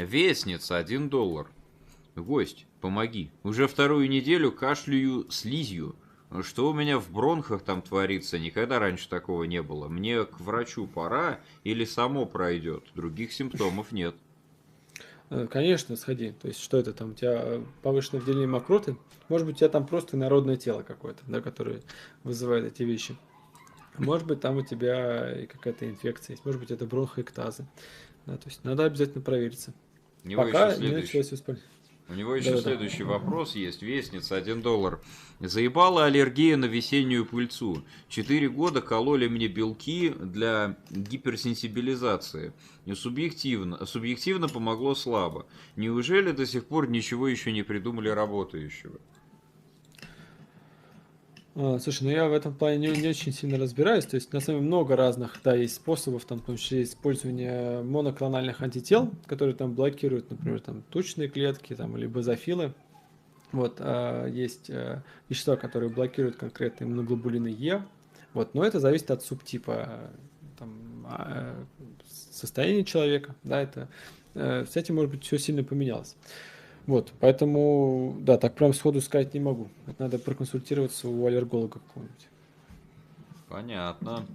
Вестница, $1. Гость, помоги. Уже вторую неделю кашляю слизью. Что у меня в бронхах там творится, никогда раньше такого не было. Мне к врачу пора или само пройдет? Других симптомов нет. Конечно, сходи. То есть, что это там, у тебя повышенное выделение мокроты? Может быть, у тебя там просто народное тело какое-то, да, которое вызывает эти вещи. Может быть, там у тебя и какая-то инфекция есть. Может быть, это бронхоэктазы. Да, то есть, надо обязательно провериться. У него еще Пока не следующий. началось воспаление. У него еще Да-да-да. следующий вопрос есть. Вестница, $1. Заебала аллергия на весеннюю пыльцу. 4 года кололи мне белки для гиперсенсибилизации. И субъективно помогло слабо. Неужели до сих пор ничего еще не придумали работающего? Слушай, ну я в этом плане не очень сильно разбираюсь. То есть, на самом деле, много разных, да, есть способов, там, в том числе использование моноклональных антител, которые там блокируют, например, там, тучные клетки, там, или базофилы. Вот, есть вещества, которые блокируют конкретно иммуноглобулины Е. Вот, но это зависит от субтипа там, состояния человека. Да, это, с этим, может быть, все сильно поменялось. Вот, поэтому, да, так прям сходу сказать не могу. Это надо проконсультироваться у аллерголога какого-нибудь. Понятно.